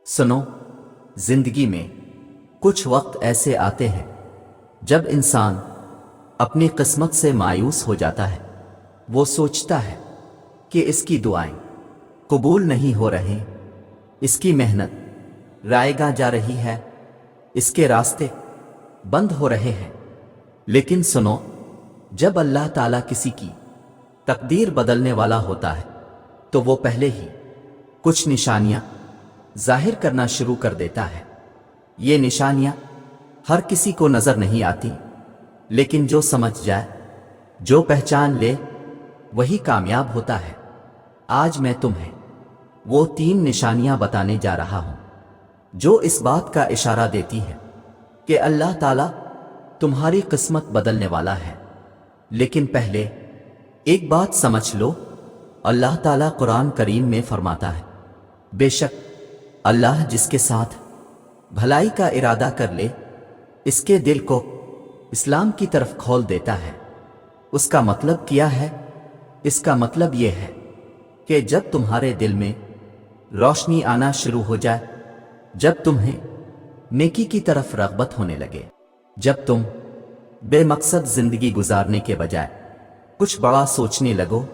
سنو، زندگی میں کچھ وقت ایسے آتے ہیں جب انسان اپنی قسمت سے مایوس ہو جاتا ہے۔ وہ سوچتا ہے کہ اس کی دعائیں قبول نہیں ہو رہی، اس کی محنت رائے گاہ جا رہی ہے، اس کے راستے بند ہو رہے ہیں۔ لیکن سنو، جب اللہ تعالیٰ کسی کی تقدیر بدلنے والا ہوتا ہے تو وہ پہلے ہی کچھ نشانیاں ظاہر کرنا شروع کر دیتا ہے۔ یہ نشانیاں ہر کسی کو نظر نہیں آتی، لیکن جو سمجھ جائے، جو پہچان لے، وہی کامیاب ہوتا ہے۔ آج میں تمہیں وہ 3 نشانیاں بتانے جا رہا ہوں جو اس بات کا اشارہ دیتی ہے کہ اللہ تعالیٰ تمہاری قسمت بدلنے والا ہے۔ لیکن پہلے ایک بات سمجھ لو، اللہ تعالیٰ قرآن کریم میں فرماتا ہے، بے شک اللہ جس کے ساتھ بھلائی کا ارادہ کر لے، اس کے دل کو اسلام کی طرف کھول دیتا ہے۔ اس کا مطلب کیا ہے؟ اس کا مطلب یہ ہے کہ جب تمہارے دل میں روشنی آنا شروع ہو جائے، جب تمہیں نیکی کی طرف رغبت ہونے لگے، جب تم بے مقصد زندگی گزارنے کے بجائے کچھ بڑا سوچنے لگو،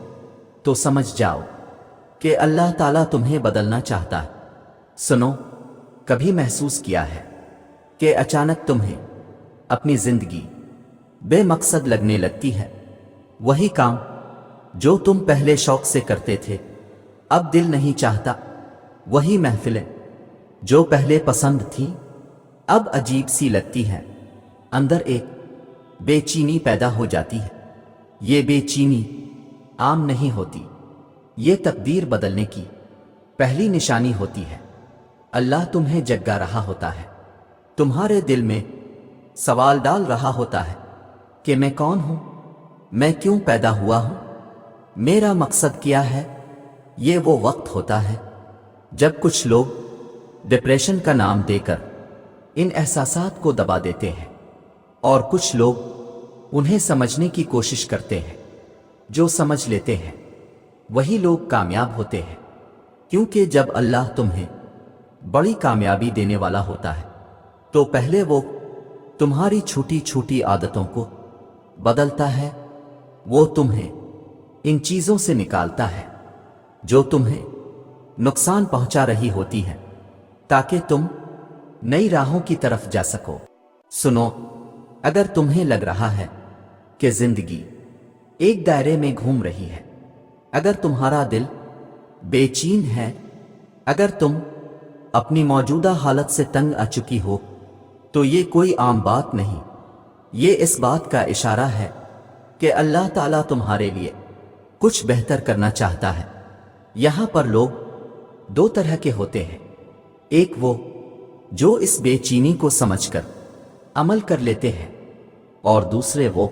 تو سمجھ جاؤ کہ اللہ تعالیٰ تمہیں بدلنا چاہتا ہے۔ سنو، کبھی محسوس کیا ہے کہ اچانک تمہیں اپنی زندگی بے مقصد لگنے لگتی ہے؟ وہی کام جو تم پہلے شوق سے کرتے تھے اب دل نہیں چاہتا، وہی محفلیں جو پہلے پسند تھی اب عجیب سی لگتی ہیں، اندر ایک بے چینی پیدا ہو جاتی ہے۔ یہ بے چینی عام نہیں ہوتی، یہ تقدیر بدلنے کی پہلی نشانی ہوتی ہے۔ اللہ تمہیں جگا رہا ہوتا ہے، تمہارے دل میں سوال ڈال رہا ہوتا ہے کہ میں کون ہوں؟ میں کیوں پیدا ہوا ہوں؟ میرا مقصد کیا ہے؟ یہ وہ وقت ہوتا ہے جب کچھ لوگ ڈپریشن کا نام دے کر ان احساسات کو دبا دیتے ہیں، اور کچھ لوگ انہیں سمجھنے کی کوشش کرتے ہیں۔ جو سمجھ لیتے ہیں وہی لوگ کامیاب ہوتے ہیں، کیونکہ جب اللہ تمہیں بڑی کامیابی دینے والا ہوتا ہے تو پہلے وہ تمہاری چھوٹی چھوٹی عادتوں کو بدلتا ہے۔ وہ تمہیں ان چیزوں سے نکالتا ہے جو تمہیں نقصان پہنچا رہی ہوتی ہیں، تاکہ تم نئی راہوں کی طرف جا سکو۔ سنو، اگر تمہیں لگ رہا ہے کہ زندگی ایک دائرے میں گھوم رہی ہے، اگر تمہارا دل بے چین ہے، اگر تم اپنی موجودہ حالت سے تنگ آ چکی ہو، تو یہ کوئی عام بات نہیں، یہ اس بات کا اشارہ ہے کہ اللہ تعالیٰ تمہارے لیے کچھ بہتر کرنا چاہتا ہے۔ یہاں پر لوگ 2 طرح کے ہوتے ہیں، ایک وہ جو اس بے چینی کو سمجھ کر عمل کر لیتے ہیں، اور دوسرے وہ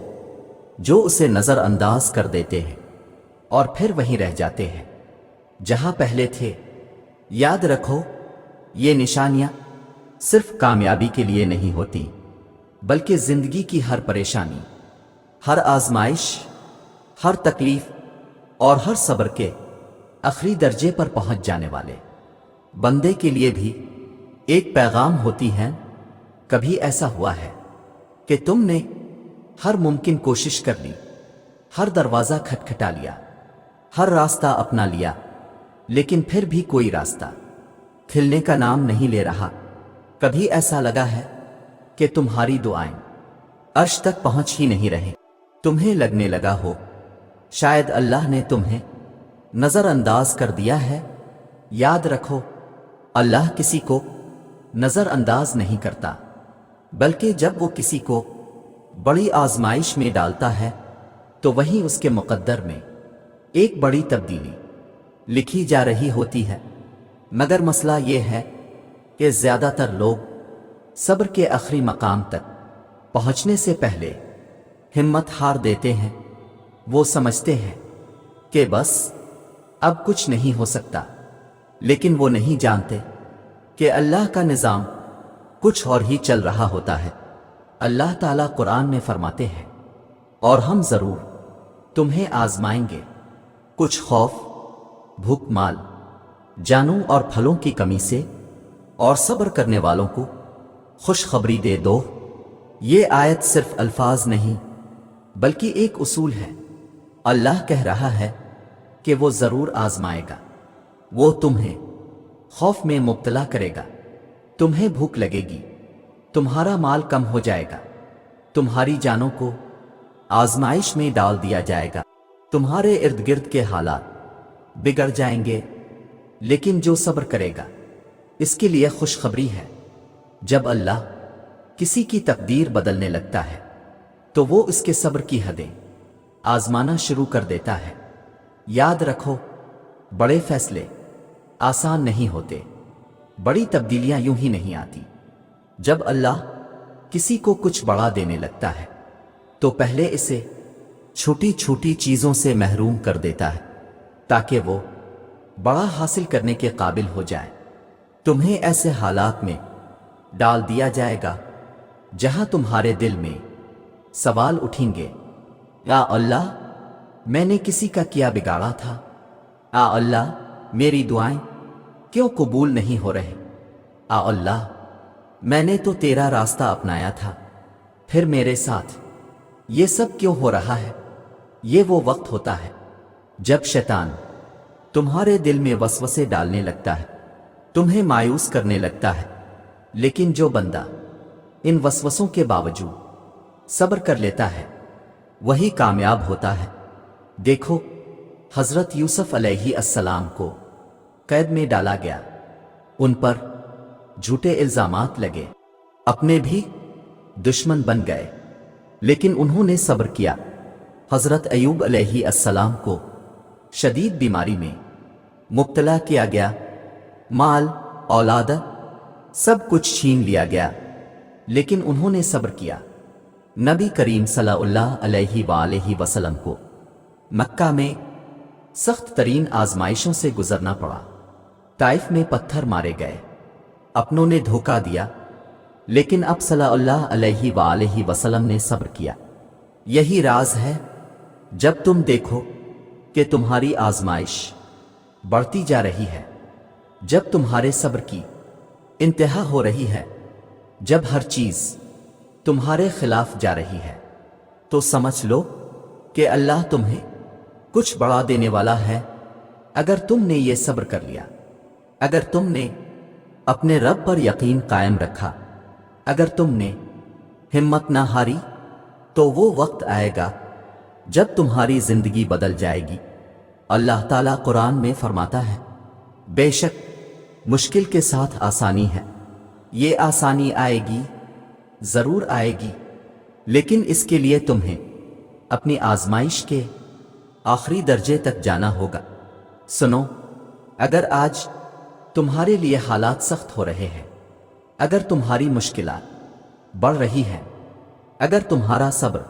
جو اسے نظر انداز کر دیتے ہیں اور پھر وہیں رہ جاتے ہیں جہاں پہلے تھے۔ یاد رکھو، یہ نشانیاں صرف کامیابی کے لیے نہیں ہوتی، بلکہ زندگی کی ہر پریشانی، ہر آزمائش، ہر تکلیف اور ہر صبر کے آخری درجے پر پہنچ جانے والے بندے کے لیے بھی ایک پیغام ہوتی ہے۔ کبھی ایسا ہوا ہے کہ تم نے ہر ممکن کوشش کر لی، ہر دروازہ کھٹکھٹا لیا، ہر راستہ اپنا لیا، لیکن پھر بھی کوئی راستہ کھلنے کا نام نہیں لے رہا؟ کبھی ایسا لگا ہے کہ تمہاری دعائیں عرش تک پہنچ ہی نہیں رہے؟ تمہیں لگنے لگا ہو شاید اللہ نے تمہیں نظر انداز کر دیا ہے۔ یاد رکھو، اللہ کسی کو نظر انداز نہیں کرتا، بلکہ جب وہ کسی کو بڑی آزمائش میں ڈالتا ہے تو وہیں اس کے مقدر میں ایک بڑی تبدیلی لکھی جا رہی ہوتی ہے۔ مگر مسئلہ یہ ہے کہ زیادہ تر لوگ صبر کے آخری مقام تک پہنچنے سے پہلے ہمت ہار دیتے ہیں۔ وہ سمجھتے ہیں کہ بس اب کچھ نہیں ہو سکتا، لیکن وہ نہیں جانتے کہ اللہ کا نظام کچھ اور ہی چل رہا ہوتا ہے۔ اللہ تعالیٰ قرآن میں فرماتے ہیں، اور ہم ضرور تمہیں آزمائیں گے، کچھ خوف، بھوک، مال، جانوں اور پھلوں کی کمی سے، اور صبر کرنے والوں کو خوشخبری دے دو۔ یہ آیت صرف الفاظ نہیں بلکہ ایک اصول ہے۔ اللہ کہہ رہا ہے کہ وہ ضرور آزمائے گا، وہ تمہیں خوف میں مبتلا کرے گا، تمہیں بھوک لگے گی، تمہارا مال کم ہو جائے گا، تمہاری جانوں کو آزمائش میں ڈال دیا جائے گا، تمہارے ارد گرد کے حالات بگڑ جائیں گے، لیکن جو صبر کرے گا اس کے لیے خوشخبری ہے۔ جب اللہ کسی کی تقدیر بدلنے لگتا ہے تو وہ اس کے صبر کی حدیں آزمانا شروع کر دیتا ہے۔ یاد رکھو، بڑے فیصلے آسان نہیں ہوتے، بڑی تبدیلیاں یوں ہی نہیں آتی۔ جب اللہ کسی کو کچھ بڑا دینے لگتا ہے تو پہلے اسے چھوٹی چھوٹی چیزوں سے محروم کر دیتا ہے تاکہ وہ بڑا حاصل کرنے کے قابل ہو جائے۔ تمہیں ایسے حالات میں ڈال دیا جائے گا جہاں تمہارے دل میں سوال اٹھیں گے، یا اللہ، میں نے کسی کا کیا بگاڑا تھا؟ یا اللہ، میری دعائیں کیوں قبول نہیں ہو رہے؟ یا اللہ، میں نے تو تیرا راستہ اپنایا تھا، پھر میرے ساتھ یہ سب کیوں ہو رہا ہے؟ یہ وہ وقت ہوتا ہے جب شیطان تمہارے دل میں وسوسے ڈالنے لگتا ہے، تمہیں مایوس کرنے لگتا ہے، لیکن جو بندہ ان وسوسوں کے باوجود صبر کر لیتا ہے وہی کامیاب ہوتا ہے۔ دیکھو، حضرت یوسف علیہ السلام کو قید میں ڈالا گیا، ان پر جھوٹے الزامات لگے، اپنے بھی دشمن بن گئے، لیکن انہوں نے صبر کیا۔ حضرت ایوب علیہ السلام کو شدید بیماری میں مبتلا کیا گیا، مال، اولاد، سب کچھ چھین لیا گیا، لیکن انہوں نے صبر کیا۔ نبی کریم صلی اللہ علیہ وآلہ وسلم کو مکہ میں سخت ترین آزمائشوں سے گزرنا پڑا۔ طائف میں پتھر مارے گئے، اپنوں نے دھوکہ دیا، لیکن اب صلی اللہ علیہ وآلہ وسلم نے صبر کیا۔ یہی راز ہے، جب تم دیکھو کہ تمہاری آزمائش بڑھتی جا رہی ہے، جب تمہارے صبر کی انتہا ہو رہی ہے، جب ہر چیز تمہارے خلاف جا رہی ہے، تو سمجھ لو کہ اللہ تمہیں کچھ بڑا دینے والا ہے۔ اگر تم نے یہ صبر کر لیا، اگر تم نے اپنے رب پر یقین قائم رکھا، اگر تم نے ہمت نہ ہاری، تو وہ وقت آئے گا جب تمہاری زندگی بدل جائے گی۔ اللہ تعالیٰ قرآن میں فرماتا ہے، بے شک مشکل کے ساتھ آسانی ہے، یہ آسانی آئے گی، ضرور آئے گی، لیکن اس کے لیے تمہیں اپنی آزمائش کے آخری درجے تک جانا ہوگا۔ سنو، اگر آج تمہارے لیے حالات سخت ہو رہے ہیں، اگر تمہاری مشکلات بڑھ رہی ہیں، اگر تمہارا صبر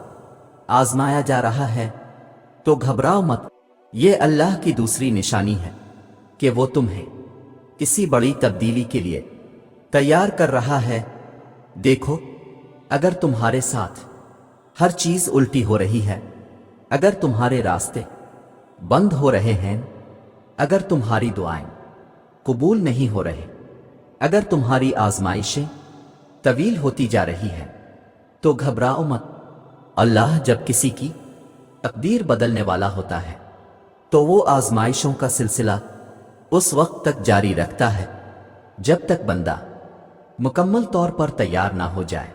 آزمایا جا رہا ہے، تو گھبراؤ مت۔ یہ اللہ کی دوسری نشانی ہے کہ وہ تمہیں کسی بڑی تبدیلی کے لیے تیار کر رہا ہے۔ دیکھو، اگر تمہارے ساتھ ہر چیز الٹی ہو رہی ہے، اگر تمہارے راستے بند ہو رہے ہیں، اگر تمہاری دعائیں قبول نہیں ہو رہے، اگر تمہاری آزمائشیں طویل ہوتی جا رہی ہیں، تو گھبراؤ مت۔ اللہ جب کسی کی تقدیر بدلنے والا ہوتا ہے تو وہ آزمائشوں کا سلسلہ اس وقت تک جاری رکھتا ہے جب تک بندہ مکمل طور پر تیار نہ ہو جائے۔